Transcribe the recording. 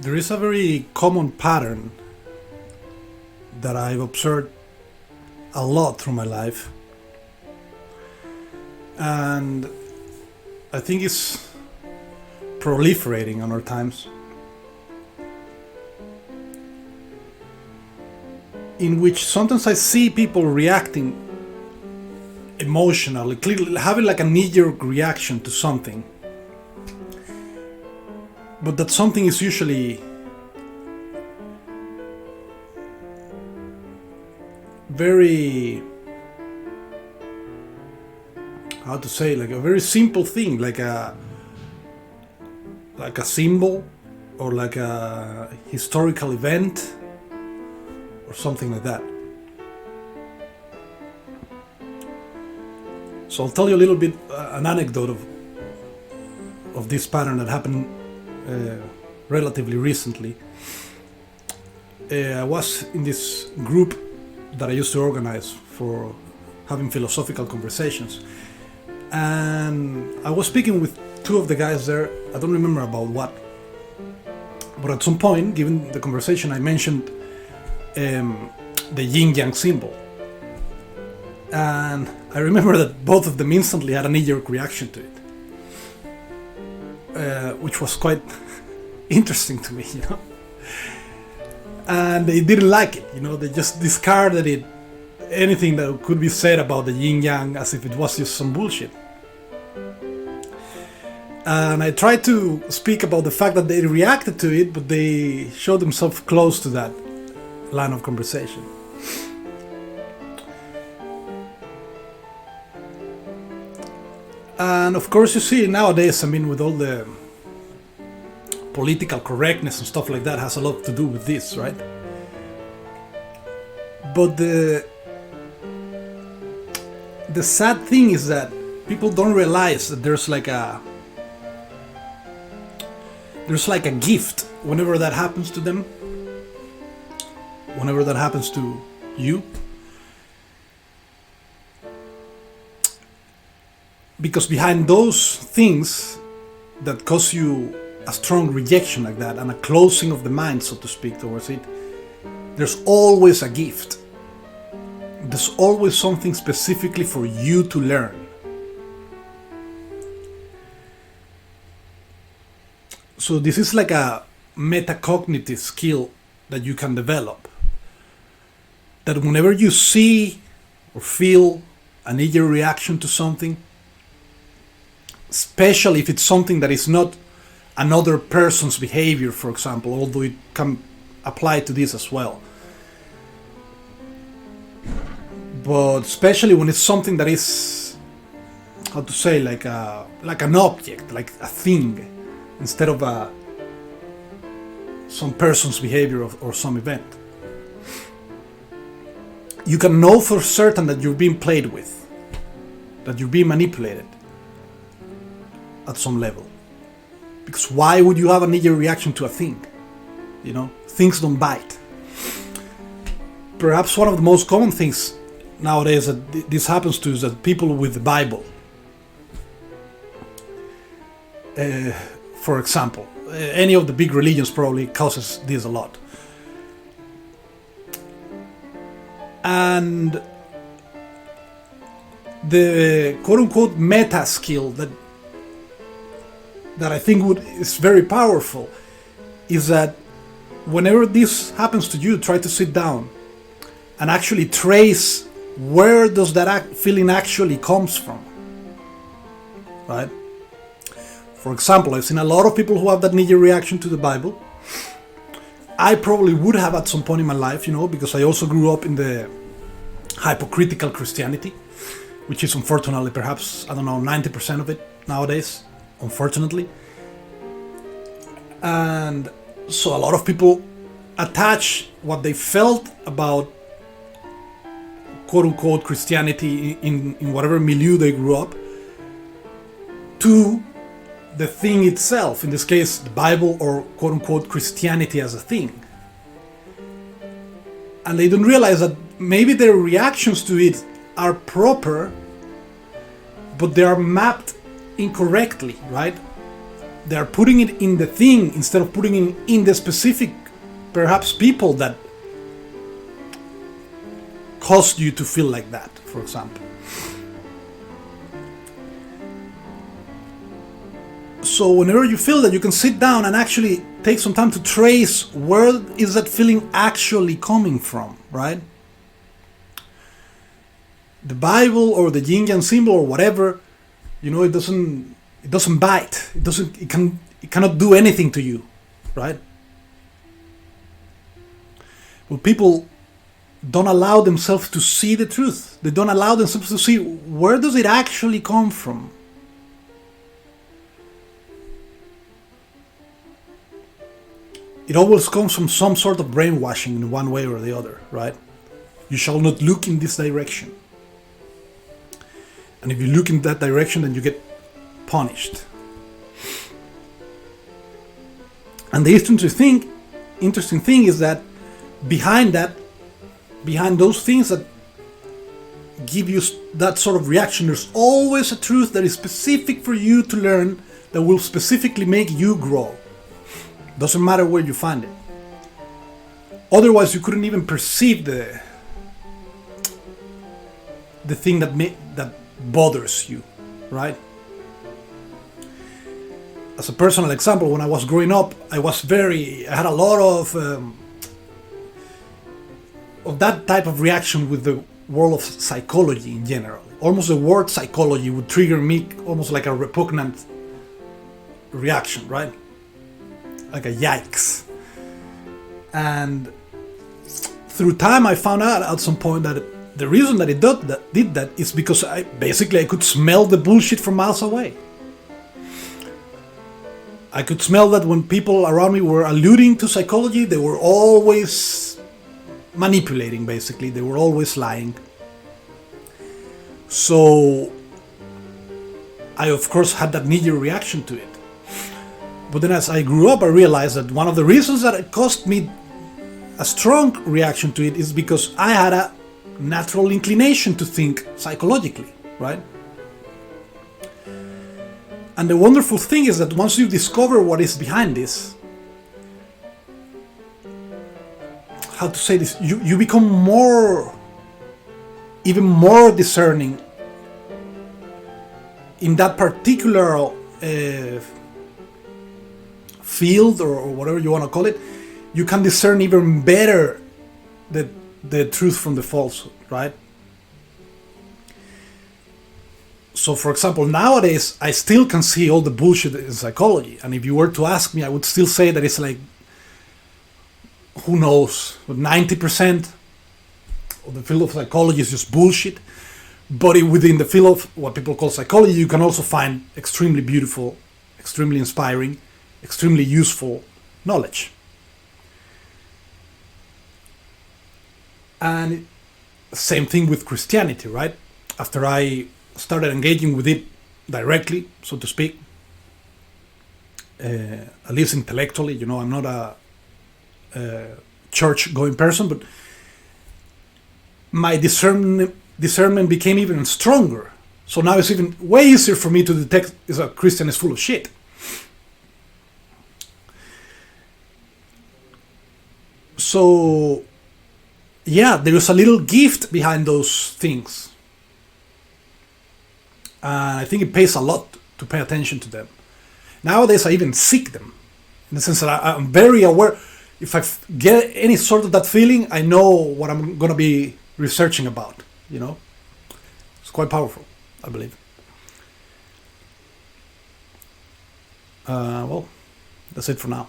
There is a very common pattern that I've observed a lot through my life, and I think it's proliferating on our times, in which sometimes I see people reacting emotionally, clearly having like a knee-jerk reaction to something, but that something is usually very, how to say, like a very simple thing, like a symbol or like a historical event or something like that. So I'll tell you a little bit an anecdote of this pattern that happened relatively recently. I was in this group that I used to organize for having philosophical conversations, and I was speaking with two of the guys there. I don't remember about what, but at some point, given the conversation, I mentioned the yin-yang symbol, and I remember that both of them instantly had a knee-jerk reaction to it, which was quite interesting to me, And they didn't like it, they just discarded it, anything that could be said about the yin-yang, as if it was just some bullshit. And I tried to speak about the fact that they reacted to it, but they showed themselves close to that line of conversation. And of course, you see nowadays, with all the political correctness and stuff like that, has a lot to do with this, right? But the sad thing is that people don't realize that there's like a gift whenever that happens to them, whenever that happens to you. Because behind those things that cause you a strong rejection like that and a closing of the mind, so to speak, towards it, there's always a gift. There's always something specifically for you to learn. So this is like a metacognitive skill that you can develop. That whenever you see or feel a knee-jerk reaction to something, especially if it's something that is not another person's behavior, for example, although it can apply to this as well. But especially when it's something that is, how to say, like an object, like a thing, instead of some person's behavior or some event. You can know for certain that you're being played with, that you're being manipulated at some level. Because why would you have a knee-jerk reaction to a thing? Things don't bite. Perhaps one of the most common things nowadays that this happens to is that people with the Bible, for example, any of the big religions probably causes this a lot. And the quote-unquote meta skill that I think is very powerful is that whenever this happens to you, try to sit down and actually trace where does that feeling actually comes from, right? For example, I've seen a lot of people who have that knee-jerk reaction to the Bible. I probably would have at some point in my life, because I also grew up in the hypocritical Christianity, which is unfortunately perhaps, 90% of it nowadays, unfortunately. And so a lot of people attach what they felt about quote-unquote Christianity in whatever milieu they grew up to the thing itself, in this case the Bible, or quote-unquote Christianity as a thing. And they don't realize that maybe their reactions to it are proper, but they are mapped incorrectly, right? they are putting it in the thing instead of putting it in the specific, perhaps, people that caused you to feel like that, for example. So whenever you feel that, you can sit down and actually take some time to trace where is that feeling actually coming from, right? The Bible or the yin yang symbol or whatever, it doesn't bite. It cannot do anything to you, right? Well, people don't allow themselves to see the truth. They don't allow themselves to see where does it actually come from. It always comes from some sort of brainwashing in one way or the other, right? You shall not look in this direction. And if you look in that direction, then you get punished. And the interesting thing is that behind those things that give you that sort of reaction, there's always a truth that is specific for you to learn, that will specifically make you grow. Doesn't matter where you find it. Otherwise, you couldn't even perceive the thing that bothers you, right? As a personal example, when I was growing up, I had a lot of that type of reaction with the world of psychology in general. Almost the word psychology would trigger me almost like a repugnant reaction, right? Like a yikes. And through time, I found out at some point that the reason that it did that is because I could smell the bullshit from miles away. I could smell that when people around me were alluding to psychology, they were always manipulating, basically. They were always lying. So I, of course, had that knee-jerk reaction to it. But then as I grew up, I realized that one of the reasons that it caused me a strong reaction to it is because I had a natural inclination to think psychologically, right? And the wonderful thing is that once you discover what is behind this, how to say this, you become even more discerning in that particular field or whatever you want to call it. You can discern even better the truth from the falsehood, right? So, for example, nowadays I still can see all the bullshit in psychology, and if you were to ask me, I would still say that it's like, who knows, 90% of the field of psychology is just bullshit. But within the field of what people call psychology, you can also find extremely beautiful, extremely inspiring, extremely useful knowledge. And same thing with Christianity, right? After I started engaging with it directly, so to speak, at least intellectually, I'm not a church-going person, but my discernment became even stronger. So now it's even way easier for me to detect if a Christian is full of shit. So, yeah, there is a little gift behind those things. And I think it pays a lot to pay attention to them. Nowadays, I even seek them. In the sense that I'm very aware. If I get any sort of that feeling, I know what I'm going to be researching about, It's quite powerful, I believe. Well, that's it for now.